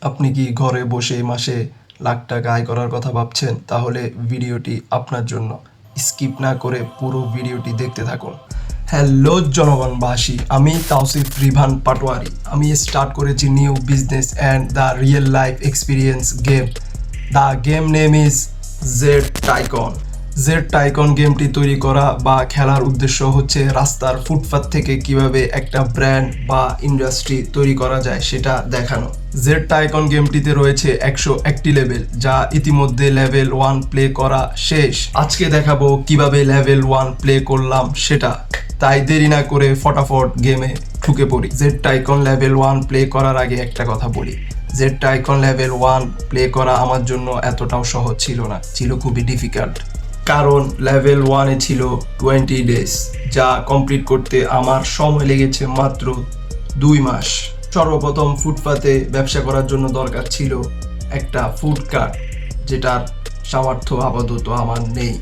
আপনি কি ঘরে বসে মাসে লাখ টাকা আয় করার কথা ভাবছেন? তাহলে ভিডিওটি আপনার জন্য। স্কিপ না করে পুরো ভিডিওটি দেখতে থাকুন। হ্যালো জনগণবাসী, আমি তাওসিফ রিভান পাটোয়ারি। আমি স্টার্ট করেছি new business and the real life experience game. The game name is Z tycoon. Z tycoon গেমটি তৈরি করা বা খেলার উদ্দেশ্য হচ্ছে রাস্তার ফুটপাথ থেকে কিভাবে একটা ব্র্যান্ড বা ইন্ডাস্ট্রি তৈরি করা যায় সেটা দেখানো। জেড টাইকন গেমটিতে রয়েছে 101টি লেভেল, যা ইতিমধ্যে লেভেল 1 প্লে করা শেষ। আজকে দেখাবো কিভাবে লেভেল 1 প্লে করলাম সেটা। তাই দেরি না করে ফটাফট গেমে ঢুকে পড়ি। জেড টাইকন লেভেল 1 প্লে করার আগে একটা কথা বলি, জেড টাইকন লেভেল 1 প্লে করা আমার জন্য এতটাও সহজ ছিল না, ছিল খুবই ডিফিকাল্ট। কারণ লেভেল 1-এ ছিল 20 ডেজ, যা কমপ্লিট করতে আমার সময় লেগেছে মাত্র 2 মাস। সর্বপ্রথম ফুটপাতে ব্যবসা করার জন্য দরকার ছিল একটা ফুড কার্ট, যেটার সামর্থ্য আপাতত আমার নেই।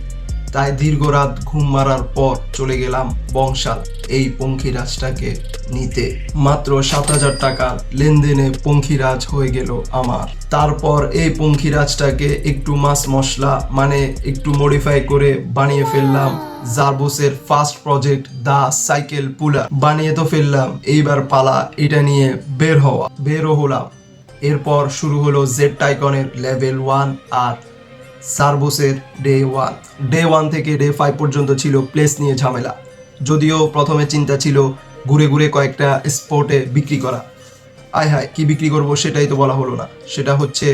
তাই দীর্ঘ রাত ঘুম মারার পর চলে গেলাম বংশাল এই পঙ্খিরাজটাকে নিতে। মাত্র 7,000 টাকার লেনদেনে পঙ্খিরাজ হয়ে গেল আমার। তারপর এই পঙ্খিরাজটাকে একটু মাছ মশলা মানে একটু মডিফাই করে বানিয়ে ফেললাম জারবোসের ফার্স্ট প্রজেক্ট দ্য সাইকেল পুলার। বানিয়ে তো ফেললাম, এইবার পালা এটা নিয়ে বেরও হলাম। এরপর শুরু হলো জেড টাইকনের লেভেল 1 আর সার্বোসের ডে 1 থেকে ডে 5 পর্যন্ত ছিল প্লেস নিয়ে ঝামেলা। যদিও প্রথমে চিন্তা ছিল ঘুরে ঘুরে কয়েকটা স্পটে বিক্রি করা। আয় হায়, কি বিক্রি করব সেটাই তো বলা হলো না। সেটা হচ্ছে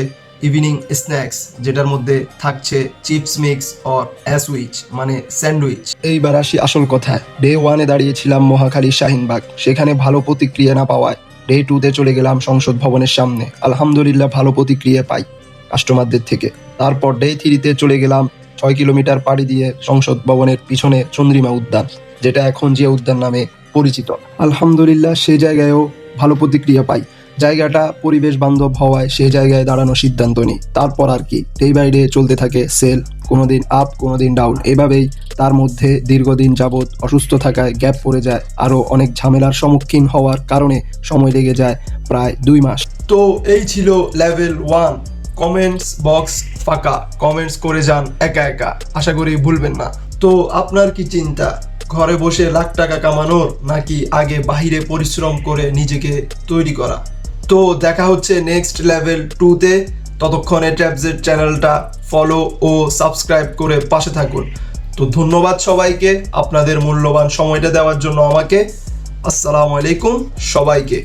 ইভিনিং স্ন্যাক্স, যেটার মধ্যে থাকছে চিপস মিক্স অর অ্যাসউইচ মানে স্যান্ডউইচ। এইবার আসি আসল কথায়। ডে 1-এ দাঁড়িয়েছিলাম মহাখালী শাহিনবাগ, সেখানে ভালো প্রতিক্রিয়া না পাওয়ায় ডে 2-তে চলে গেলাম সংসদ ভবনের সামনে। আলহামদুলিল্লাহ ভালো প্রতিক্রিয়া পাই কাস্টমারদের থেকে। তারপর ডে 3-তে চলে গেলাম 6 কিলোমিটার পাড়ি দিয়ে সংসদ ভবনের পিছনে চন্দ্রিমা উদ্যান, যেটা এখন জিয়া উদ্যান নামে পরিচিত। আলহামদুলিল্লাহ সেই জায়গায়ও ভালো প্রতিক্রিয়া পাই। জায়গাটা পরিবেশ বান্ধব হওয়ায় সেই জায়গায় দাঁড়ানোর সিদ্ধান্ত নিই। তারপর আর কি, ডে বাই ডে চলতে থাকে সেল, কোনোদিন আপ কোনোদিন ডাউন, এভাবেই। তার মধ্যে দীর্ঘদিন যাবৎ অসুস্থ থাকায় গ্যাপ পড়ে যায়, আরও অনেক ঝামেলার সম্মুখীন হওয়ার কারণে সময় লেগে যায় প্রায় 2 মাস। তো এই ছিল লেভেল 1। কমেন্টস বক্স ফাঁকা, কমেন্টস করে যান একা একা, আশা করি ভুলবেন না। তো আপনার কি চিন্তা, ঘরে বসে লাখ টাকা কামানোর, নাকি আগে বাহিরে পরিশ্রম করে নিজেকে তৈরি করা? তো দেখা হচ্ছে নেক্সট লেভেল 2-তে। ততক্ষণে ট্যাবজেট চ্যানেলটা ফলো ও সাবস্ক্রাইব করে পাশে থাকুন। তো ধন্যবাদ সবাইকে আপনাদের মূল্যবান সময়টা দেওয়ার জন্য আমাকে। আসসালামু আলাইকুম সবাইকে।